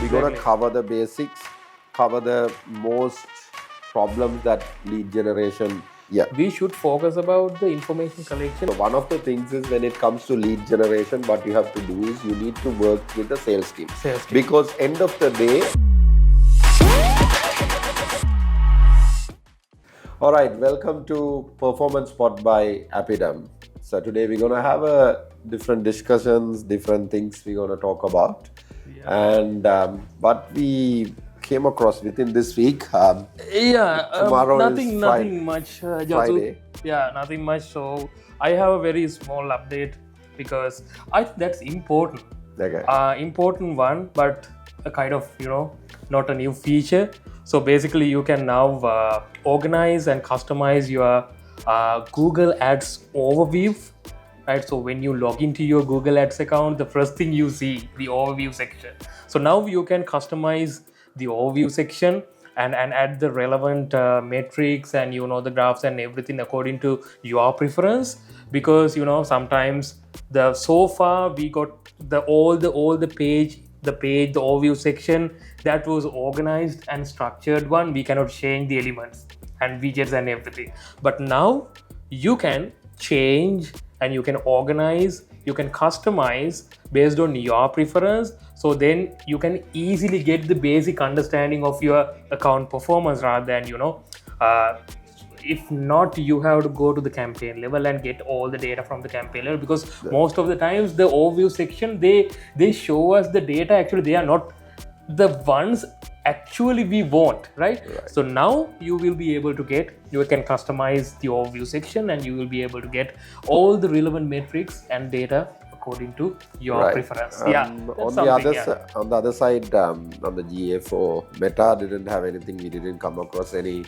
We're going to cover the basics, cover the most problems that lead generation. Yeah. We should focus about the information collection. So one of the things is when it comes to lead generation, what you have to do is you need to work with the sales team. Because end of the day. All right, welcome to Performance Spot by APIDM. So today we're going to have a different discussions, different things we're going to talk about. Yeah. And what we came across within this week. Tomorrow nothing Friday. much. Friday. Yeah, nothing much. So I have a very small update because I think that's important. Okay. Important one, but a kind of, not a new feature. So basically you can now organize and customize your Google Ads overview. Right, so when you log into your Google Ads account, the first thing you see, the overview section. So now you can customize the overview section and add the relevant metrics and the graphs and everything according to your preference. Because sometimes so far we got the overview section that was organized and structured one. We cannot change the elements and widgets and everything. But now you can change and you can organize, you can customize based on your preference. So then you can easily get the basic understanding of your account performance rather than, if not, you have to go to the campaign level and get all the data from the campaign level, because most of the times the overview section, they show us the data. Actually, they are not the ones actually we want, right? So now you will be able to you can customize the overview section and you will be able to get all the relevant metrics and data according to your preference. On the other side, on the GA4 Meta didn't have anything. We didn't come across any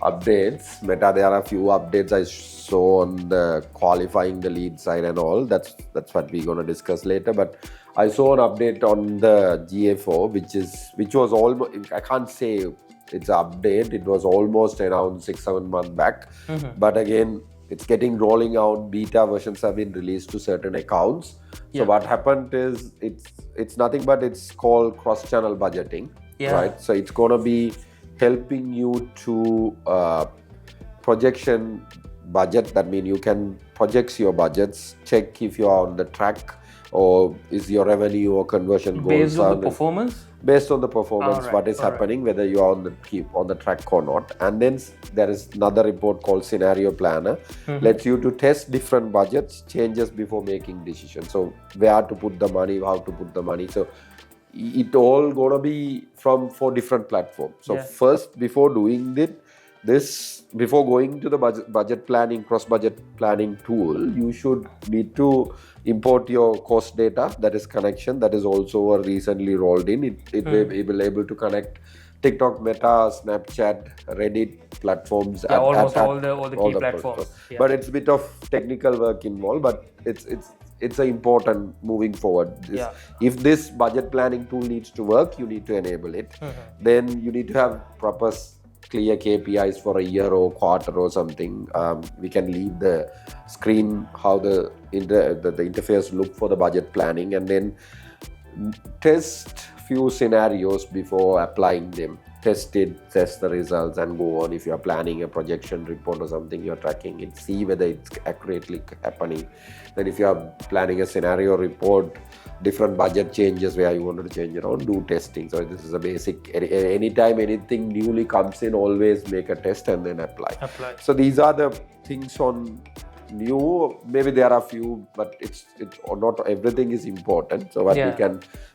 updates. Meta, there are a few updates I saw on the qualifying the lead side and all. That's what we're going to discuss later. But I saw an update on the GA4, which was almost, I can't say it's an update. It was almost around 6-7 months back. Mm-hmm. But again, it's getting rolling out. Beta versions have been released to certain accounts. So what happened is it's nothing but it's called cross-channel budgeting, right? So it's going to be helping you to projection budget. That means you can project your budgets, check if you are on the track or is your revenue or conversion goals based on the performance. Based on the performance, what is happening, whether you are on the track or not. And then there is another report called Scenario Planner, lets you to test different budgets, changes before making decisions. So where to put the money, how to put the money. So it all gonna be from 4 different platforms. So first, before doing before going to the budget planning, cross-budget planning tool, you should need to import your cost data, that is connection, that is also recently rolled in. It will be able to connect TikTok, Meta, Snapchat, Reddit platforms. Almost all the key platforms. But it's a bit of technical work involved, but it's an important moving forward. If this budget planning tool needs to work, you need to enable it. Then you need to have proper clear KPIs for a year or quarter or something. We can leave the screen how the interface look for the budget planning, and then test few scenarios before applying them. Test the results and go on. If you are planning a projection report or something, you're tracking it, see whether it's accurately happening. Then if you are planning a scenario report, different budget changes where you wanted to change around, do testing. So this is a basic, anytime anything newly comes in, always make a test and then apply. So these are the things on new. Maybe there are a few, but it's not everything is important. So what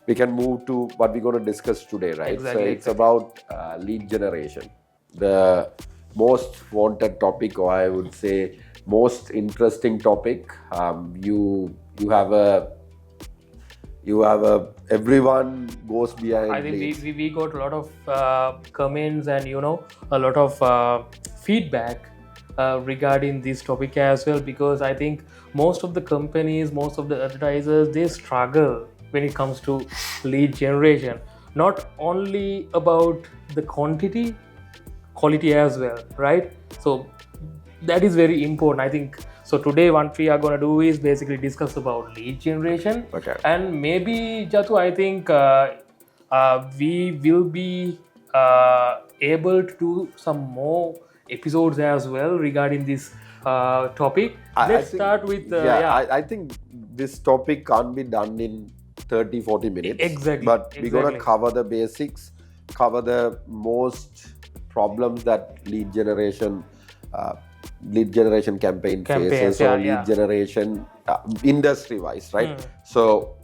we can move to what we're going to discuss today, right? So it's about lead generation, the most wanted topic, or I would say most interesting topic. You have a everyone goes behind. I think we got a lot of comments and a lot of feedback regarding this topic as well, because I think most of the companies, most of the advertisers, they struggle when it comes to lead generation. Not only about the quality as well, right? So that is very important, I think. So today what we are going to do is basically discuss about lead generation. Okay. And maybe Jatu, I think we will be able to do some more episodes as well regarding this topic. Let's start with I think this topic can't be done in 30-40 minutes. Exactly. But we're going to cover the basics, cover the most problems that lead generation campaign faces, or lead generation industry wise, right? So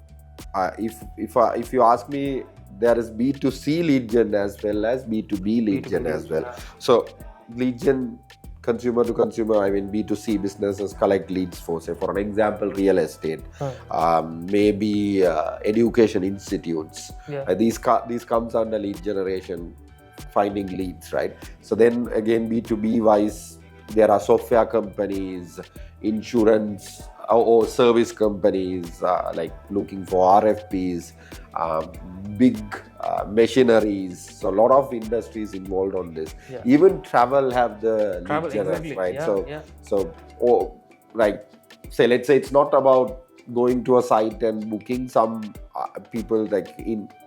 if you ask me, there is B2C lead gen as well as B2B lead gen as well. So lead gen, consumer to consumer, I mean B2C businesses collect leads for, say, for an example, real estate, maybe education institutes. These comes under lead generation, finding leads, right? So then again, B2B wise, there are software companies, insurance or service companies like looking for RFPs, big machineries. So a lot of industries involved on this. Even travel have the lead generation, right? Say let's say it's not about going to a site and booking. Some people like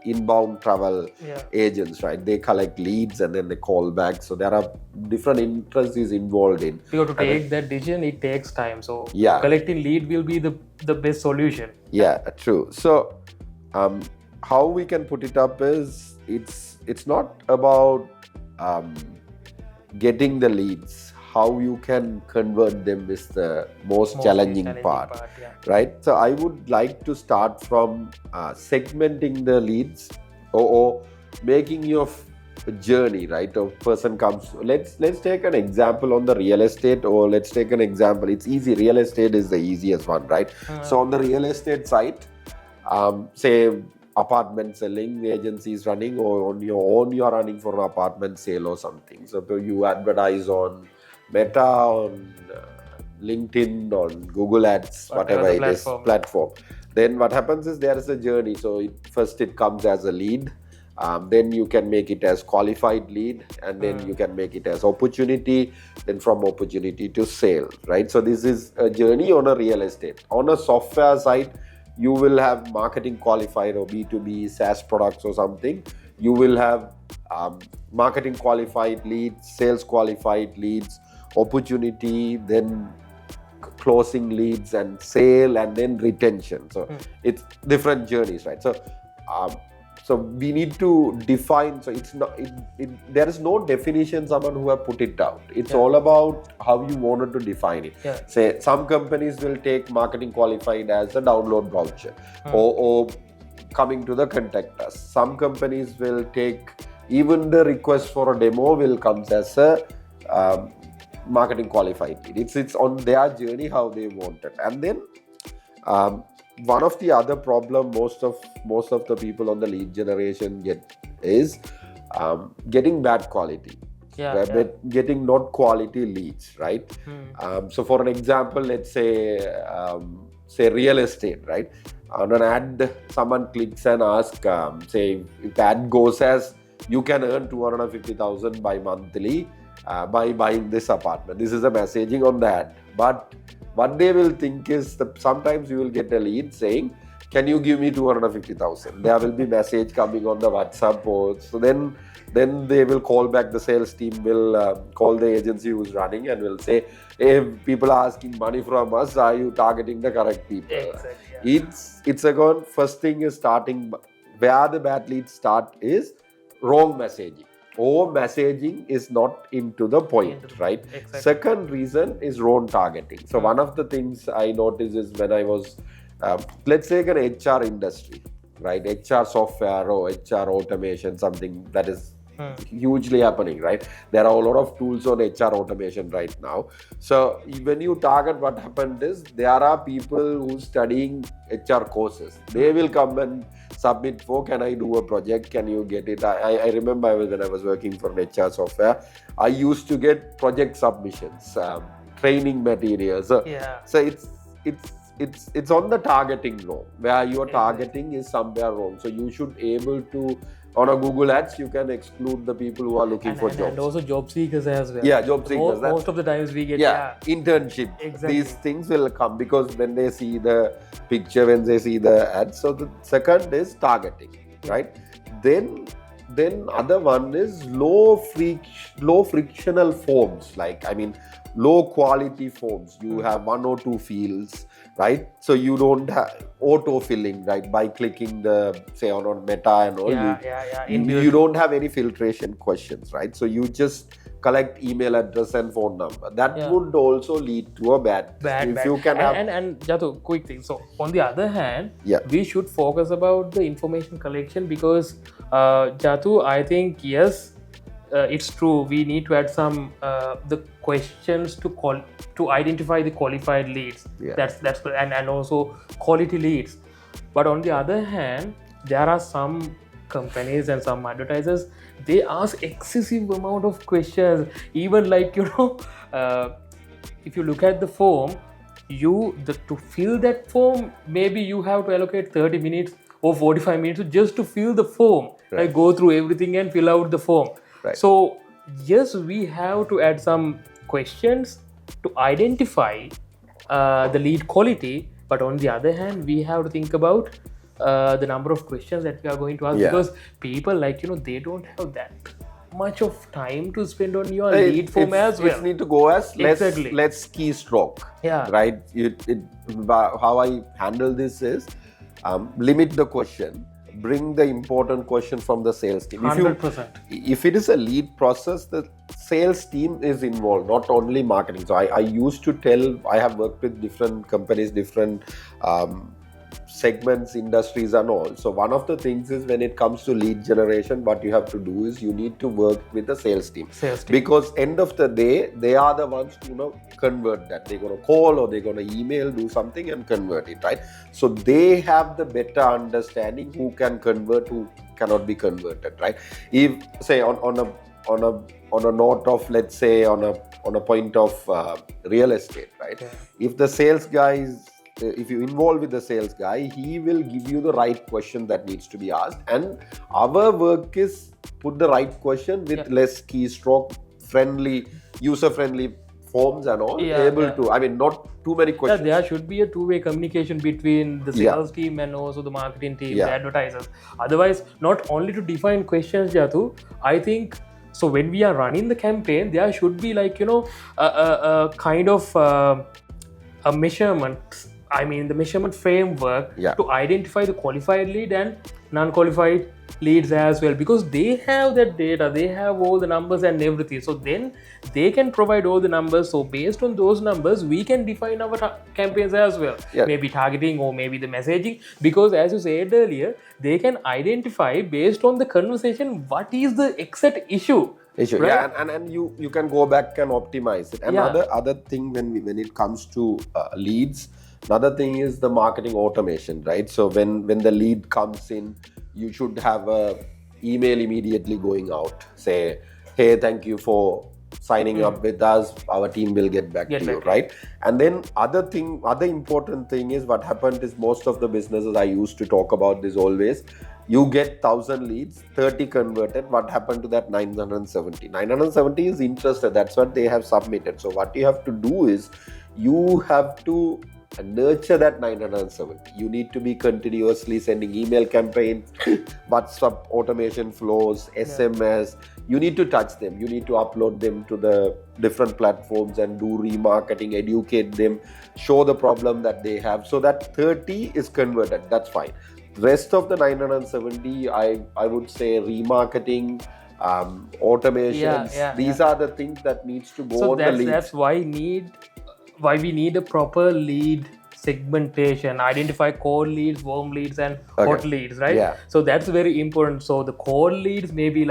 inbound travel agents, right? They collect leads and then they call back. So there are different industries involved in. Because to take that decision, it takes time. So collecting lead will be the best solution. Yeah, true. So how we can put it up is it's not about getting the leads. How you can convert them is the most challenging part, right? So I would like to start from segmenting the leads or making your journey, right? A person comes. Let's take an example on the real estate, or let's take an example. It's easy. Real estate is the easiest one, right? So on the real estate site, say apartment selling agency is running, or on your own you are running for an apartment sale or something. So you advertise on Meta, on LinkedIn, on Google Ads, whatever it is, platform. Then what happens is there is a journey. So first it comes as a lead, then you can make it as qualified lead, and then you can make it as opportunity, then from opportunity to sale, right? So this is a journey on a real estate. On a software side, you will have marketing qualified or B2B SaaS products or something. You will have marketing qualified leads, sales qualified leads, opportunity, then closing leads, and sale, and then retention. So it's different journeys, right? So we need to define. So it's not there is no definition someone who have put it out. It's all about how you wanted to define it. Say some companies will take marketing qualified as a download voucher or coming to the contact us. Some companies will take even the request for a demo will comes as a marketing qualified lead. It's on their journey how they want it. And then one of the other problem most of the people on the lead generation get is getting bad quality, getting not quality leads, right? So for an example, let's say real estate, right? On an ad, someone clicks and asks, say if the ad goes as you can earn 250,000 by monthly by buying this apartment. This is a messaging on the ad. But what they will think is that sometimes you will get a lead saying, can you give me 250,000? There will be message coming on the WhatsApp post. So then they will call back, the sales team will call the agency who's running and will say, hey, people are asking money from us. Are you targeting the correct people? Exactly. It's again, first thing is starting where the bad leads start is wrong messaging. Or messaging is not into the point, right? Exactly. Second reason is wrong targeting. So one of the things I noticed is when I was, let's take an HR industry, right? HR software or HR automation, something that is hugely happening, right? There are a lot of tools on HR automation right now. So when you target, what happened is there are people who studying HR courses. They will come and submit for, can I do a project? Can you get it? I remember when I was working for an HR software, I used to get project submissions, training materials. So it's on the targeting wrong, where your targeting is somewhere wrong. So you should able to, on a Google Ads, you can exclude the people who are looking for jobs. And also job seekers as well. Yeah, job seekers. Most of the times we get internship. Exactly. These things will come because when they see the picture, when they see the ad. So the second is targeting. right? Then other one is low frictional forms, like low quality forms. You have one or two fields, right? So you don't have auto filling, right? By clicking the say on Meta and all, you don't have any filtration questions, right? So you just collect email address and phone number. That would also lead to a bad. If you can have and Jatu, quick thing. So on the other hand, yeah, we should focus about the information collection, because Jatu, I think yes, it's true. We need to add some the questions to identify the qualified leads. Yeah. That's and also quality leads. But on the other hand, there are some companies and some advertisers, they ask excessive amount of questions. Even like if you look at the form, to fill that form, maybe you have to allocate 30 minutes or 45 minutes just to fill the form. Right. Like go through everything and fill out the form. Right. So yes, we have to add some questions to identify the lead quality, but on the other hand, we have to think about the number of questions that we are going to ask, because people they don't have that much of time to spend on your lead form as well. It need to go as Exactly. let's keystroke. Yeah. Right. How I handle this is limit the question. Bring the important question from the sales team. 100%. If it is a lead process, the sales team is involved, not only marketing. So I used to tell, I have worked with different companies, different segments, industries and all. So one of the things is, when it comes to lead generation, what you have to do is you need to work with the sales team. Because end of the day, they are the ones to convert that. They're going to call or they're going to email, do something and convert it, right? So they have the better understanding who can convert, who cannot be converted, right? If say on a note of, let's say on a point of real estate, right? Yeah. If the sales guy if you involve with the sales guy, he will give you the right question that needs to be asked, and our work is put the right question with less keystroke friendly, user friendly forms and all, to not too many questions. There should be a two-way communication between the sales team and also the marketing team, the advertisers. Otherwise, not only to define questions, Jatu, I think so when we are running the campaign, there should be a kind of a measurement. The measurement framework to identify the qualified lead and non-qualified leads as well, because they have that data, they have all the numbers and everything. So then they can provide all the numbers. So based on those numbers, we can define our campaigns as well. Maybe targeting or maybe the messaging, because as you said earlier, they can identify based on the conversation what is the exact issue. Right? And you can go back and optimize it. And other thing when it comes to leads, another thing is the marketing automation, right? So when the lead comes in, you should have a email immediately going out. Say, hey, thank you for signing up with us. Our team will get back to you, right? And then other important thing is, what happened is, most of the businesses, I used to talk about this always, you get 1,000 leads, 30 converted. What happened to that 970? 970 is interested. That's what they have submitted. So what you have to do is, you have to nurture that 970. You need to be continuously sending email campaigns, WhatsApp automation flows, SMS. You need to touch them. You need to upload them to the different platforms and do remarketing, educate them, show the problem that they have. So that 30 is converted. That's fine. Rest of the 970, I would say remarketing, automations. These are the things that needs to go on the lead. That's why we need a proper lead segmentation, identify cold leads, warm leads and hot leads, right? So that's very important. So the cold leads may be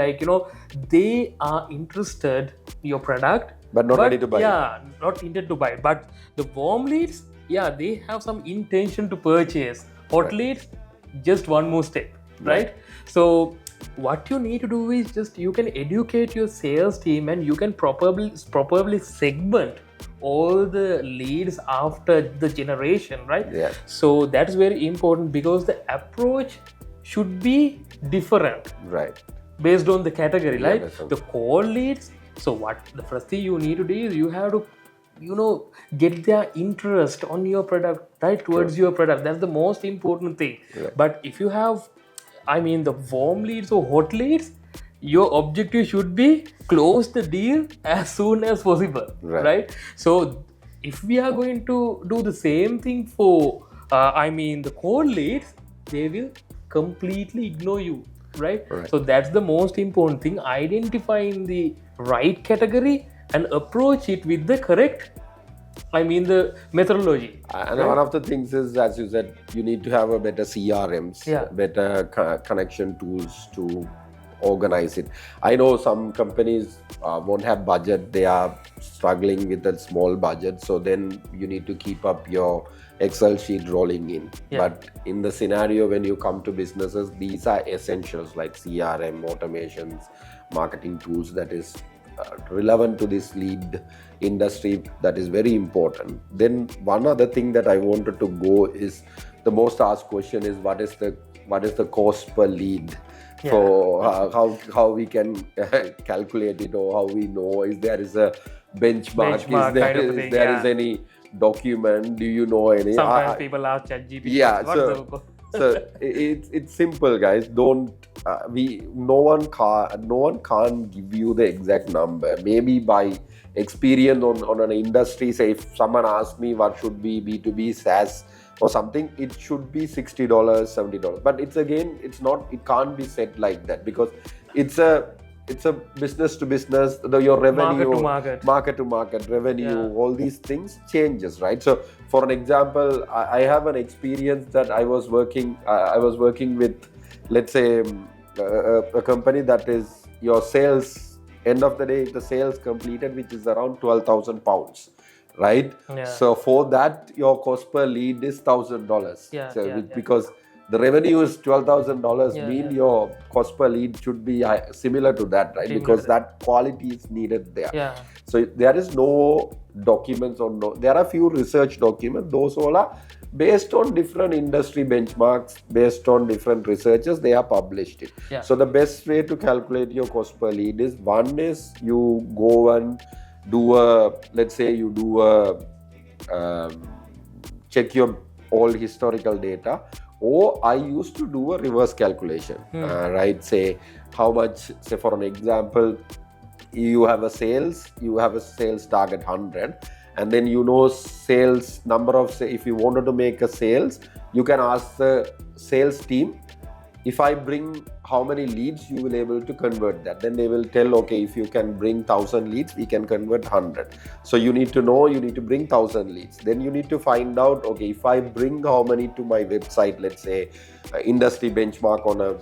they are interested in your product, but not ready to buy. Not intended to buy. But the warm leads, they have some intention to purchase. Hot leads, just one more step, right? So what you need to do is just, you can educate your sales team and you can properly segment all the leads after the generation, right? So that's very important, because the approach should be different, right, based on the category, right? The core leads, so what the first thing you need to do is, you have to get their interest on your product, right, towards your product. That's the most important thing. But if you have I mean the warm leads or hot leads, your objective should be close the deal as soon as possible, right? So if we are going to do the same thing for the cold leads, they will completely ignore you, right? So that's the most important thing, identifying the right category and approach it with the correct the methodology. And one of the things is, as you said, you need to have a better CRMs, better connection tools to organize it. I know some companies won't have budget, they are struggling with a small budget, so then you need to keep up your Excel sheet rolling in. But in the scenario when you come to businesses, these are essentials like CRM, automations, marketing tools that is relevant to this lead industry, that is very important. Then one other thing that I wanted to go is, the most asked question is, what is the cost per lead? For how we can calculate it, or how we know if there is a benchmark, is there is any document, do you know any? Sometimes people ask ChatGPT. Yeah, so it's simple, guys. Don't no one can't give you the exact number. Maybe by experience on an industry, say if someone asks me what should be B2B SaaS or something, it should be $60, $70. But it can't be set like that, because it's a business to business, your revenue, market to market revenue, all these things changes, right? So for an example, I have an experience that I was working with, let's say, a company that is your sales, end of the day, the sales completed, which is around £12,000. Right? So for that, your cost per lead is $1,000. Because the revenue is $12,000, your cost per lead should be similar to that, right? Because that quality is needed there. So there is no documents or there are few research documents. Those all are based on different industry benchmarks, based on different researchers, they are published it. So the best way to calculate your cost per lead is, one is you go and check your all historical data, or I used to do a reverse calculation, right? Say how much, say for an example, you have a sales target 100, and then sales number of, say if you wanted to make a sales, you can ask the sales team, if I bring how many leads you will able to convert that. Then they will tell, okay, if you can bring 1,000 leads, we can convert 100. So you need to bring 1,000 leads. Then you need to find out, okay, if I bring how many to my website, let's say industry benchmark on a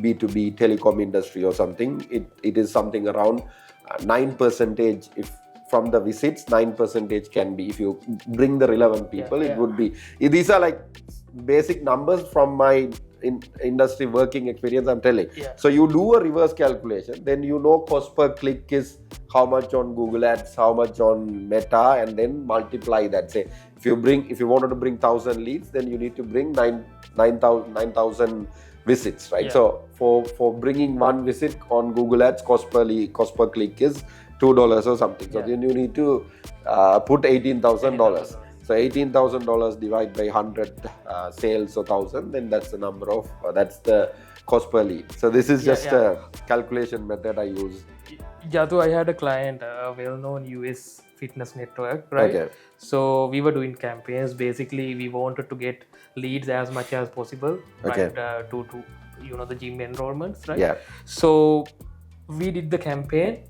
B2B telecom industry or something, it is something around 9%. If from the visits, 9% can be, if you bring the relevant people, it would be. These are like basic numbers from my industry working experience, I'm telling. So you do a reverse calculation, then cost per click is how much on Google Ads, how much on Meta, and then multiply that. Say if you wanted to bring 1,000 leads, then you need to bring 9,000 visits, right? So for bringing one visit on Google Ads, cost per click is $2 or something. So then you need to put $18,000. So $18,000 divided by 100 sales or 1,000, then that's the number of that's the cost per lead. So this is just a calculation method I use. Jatu, I had a client, a well-known US fitness network, right? So we were doing campaigns. Basically, we wanted to get leads as much as possible, right? To the gym enrollments, right? So we did the campaign.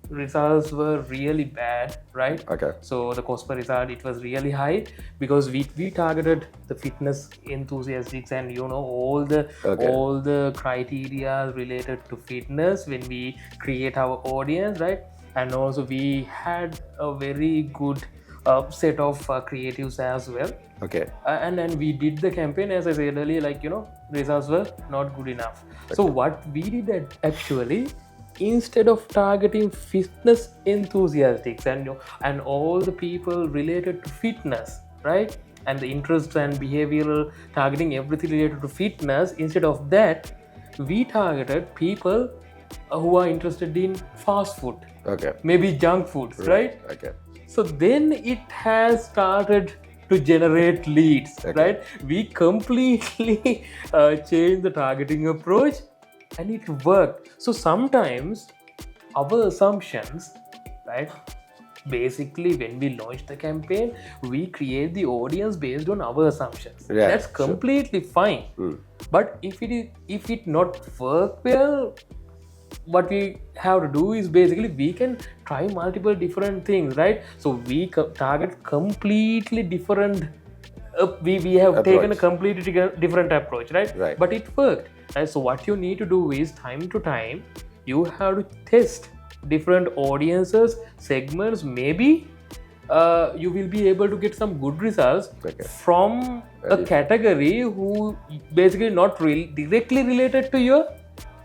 Results were really bad, right? So the cost per result, it was really high, because we targeted the fitness enthusiasts and all the criteria related to fitness when we create our audience, right? And also we had a very good set of creatives as well. And then we did the campaign, as I said earlier, results were not good enough. So what we did actually, instead of targeting fitness enthusiasts and all the people related to fitness, right, and the interests and behavioral targeting, everything related to fitness, instead of that, we targeted people who are interested in fast food, maybe junk foods, right? So then it has started to generate leads, right? We completely changed the targeting approach and it worked. So sometimes our assumptions, right? Basically, when we launch the campaign, we create the audience based on our assumptions. That's completely fine. But if it not work well, what we have to do is basically we can try multiple different things, right? So we target completely different. We have taken a completely different approach, right? But it worked. And so what you need to do is time to time, you have to test different audiences, segments. Maybe you will be able to get some good results from a category who basically not directly related to your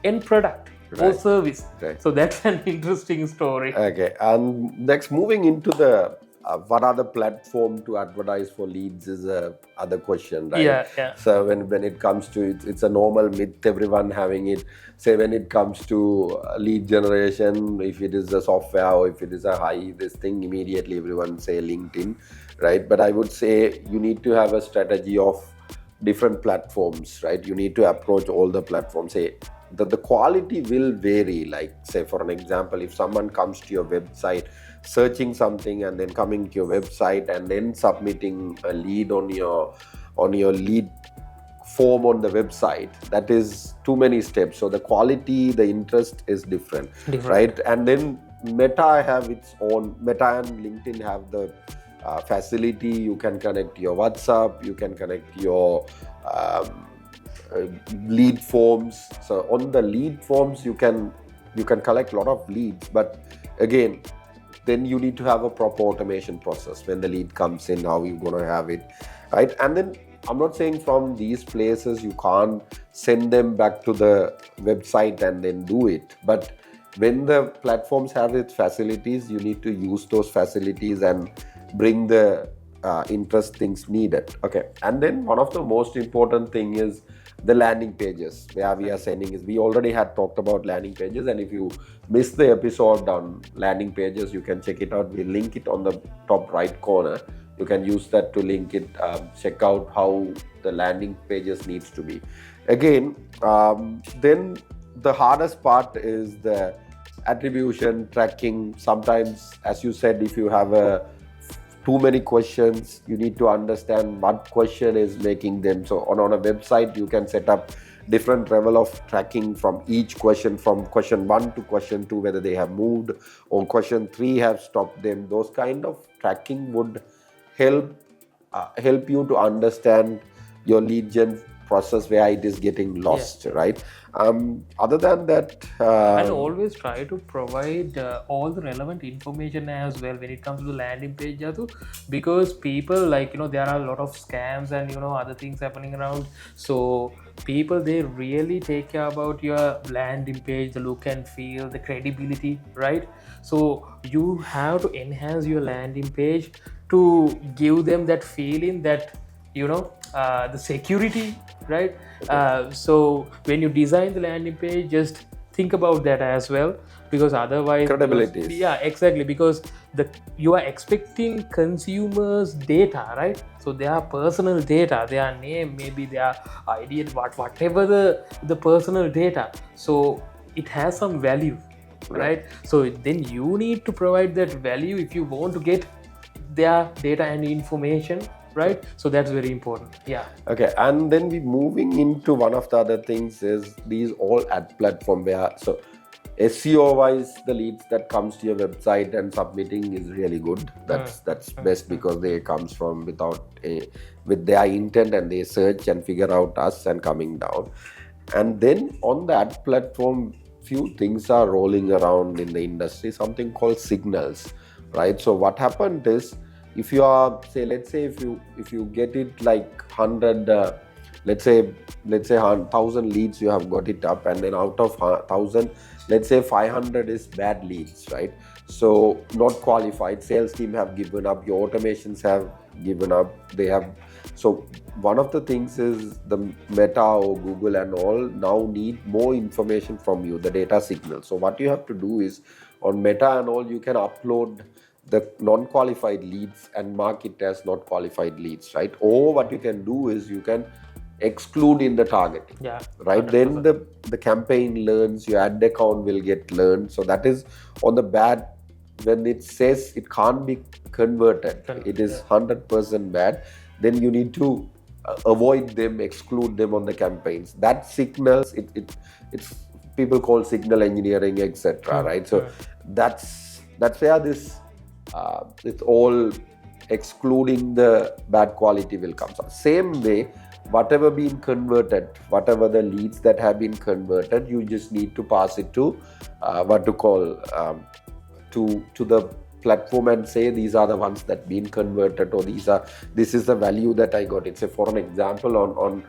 end product or service. So that's an interesting story. Okay, and next, moving into the what are the platform to advertise for leads is a other question, right? Yeah. So when it comes to it, it's a normal myth, everyone having it. Say when it comes to lead generation, if it is a software or if it is a high this thing, immediately everyone say LinkedIn, right? But I would say you need to have a strategy of different platforms, right? You need to approach all the platforms. Say that the quality will vary. Like say for an example, if someone comes to your website searching something and then coming to your website and then submitting a lead on your lead form on the website, that is too many steps. So the quality, the interest is different. Right? And then Meta have its own, Meta and LinkedIn have the facility. You can connect your WhatsApp, you can connect your lead forms. So on the lead forms you can collect a lot of leads, but again then you need to have a proper automation process. When the lead comes in, how you're going to have it, right? And then I'm not saying from these places you can't send them back to the website and then do it, but when the platforms have its facilities, you need to use those facilities and bring the interest things needed. Okay, and then one of the most important thing is the landing pages, where we are sending is, we already had talked about landing pages, and if you missed the episode on landing pages, you can check it out. We link it on the top right corner. You can use that to link it, check out how the landing pages needs to be. Again, then the hardest part is the attribution tracking. Sometimes, as you said, if you have too many questions, you need to understand what question is making them. So on a website, you can set up different level of tracking from each question, from question 1 to question 2, whether they have moved, or question 3 have stopped them. Those kind of tracking would help you to understand your lead gen process, where it is getting lost, right? Other than that, and always try to provide all the relevant information as well when it comes to the landing page, Jatu, because people, like, there are a lot of scams and other things happening around. So people, they really take care about your landing page, the look and feel, the credibility, right? So you have to enhance your landing page to give them that feeling that the security, right? So when you design the landing page, just think about that as well, because otherwise credibility. Yeah, exactly, because you are expecting consumers' data, right? So their personal data, their name, maybe their ID, whatever the personal data, so it has some value, right? So then you need to provide that value if you want to get their data and information, right? So that's very important. Yeah. Okay, and then we moving into one of the other things is these all ad platform, where so SEO wise, the leads that comes to your website and submitting is really good. That's best, because they comes from with their intent, and they search and figure out us and coming down. And then on the ad platform, few things are rolling around in the industry, something called signals, right? So what happened is, if you are, let's say if you get it like 100, let's say 1,000 leads, you have got it up, and then out of 1,000, let's say 500 is bad leads, right? So not qualified. Sales team have given up. Your automations have given up. So one of the things is the Meta or Google and all now need more information from you, the data signal. So what you have to do is, on Meta and all, you can upload the non-qualified leads and mark it as not qualified leads, right? Or what you can do is you can exclude in the targeting, right? 100%. Then the campaign learns, your ad account will get learned. So that is on the bad. When it says it can't be converted, it is 100% bad, then you need to avoid them, exclude them on the campaigns. That signals it's people call signal engineering, etc., right? So that's where this it's all excluding the bad quality will come. So same way, whatever been converted, whatever the leads that have been converted, you just need to pass it to to the platform and say these are the ones that been converted, or this is the value that I got. It's for an example on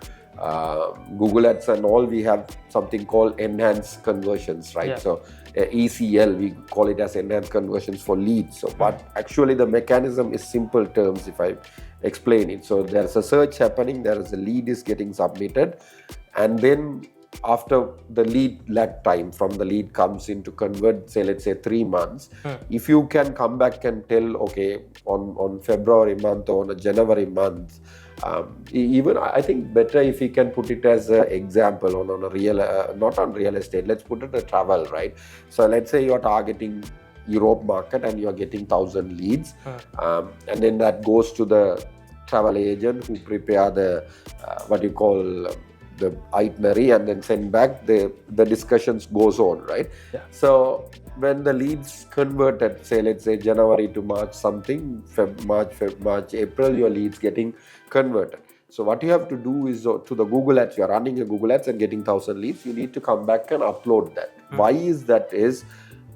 Google Ads and all, we have something called enhanced conversions, right? So ECL, we call it as enhanced conversions for leads. So but actually the mechanism is simple terms if I explain it. So there's a search happening, there is a lead is getting submitted, and then after the lead lag time from the lead comes in to convert, say let's say 3 months, if you can come back and tell, okay, on February month or on a January month, even I think better if you can put it as an example on a real, not on real estate, let's put it a travel, right? So let's say you're targeting Europe market and you're getting 1,000 leads, and then that goes to the travel agent who prepare the what you call the itinerary and then send back. The discussions goes on, right? So when the leads converted, say let's say January to March something, March, April, your leads getting converted. So what you have to do is to the Google Ads, you're running a Google Ads and getting 1,000 leads, you need to come back and upload that. Why is that? Is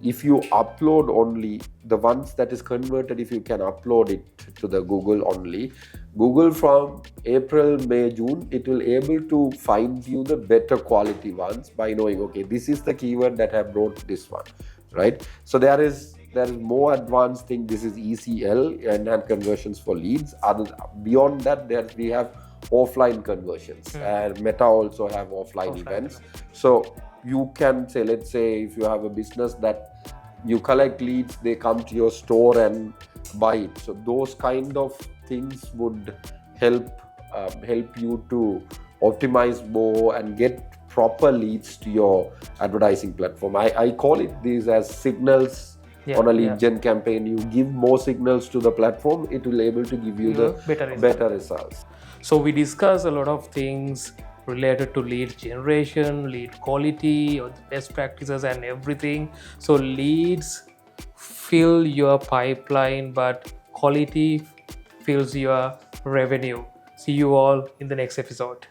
if you upload only the ones that is converted, if you can upload it to the Google only, Google from April, May, June, it will able to find you the better quality ones by knowing, okay, this is the keyword that have brought this one, right? So there is more advanced thing. This is ECL, and conversions for leads. Beyond that, we have offline conversions, and Meta also have offline events. So you can say, let's say if you have a business that you collect leads, they come to your store and buy it. So those kind of things would help you to optimize more and get proper leads to your advertising platform. I call it these as signals. On a lead gen campaign, you give more signals to the platform, it will able to give you the better results. So we discuss a lot of things related to lead generation, lead quality, or the best practices and everything. So leads fill your pipeline, but quality fills your revenue. See you all in the next episode.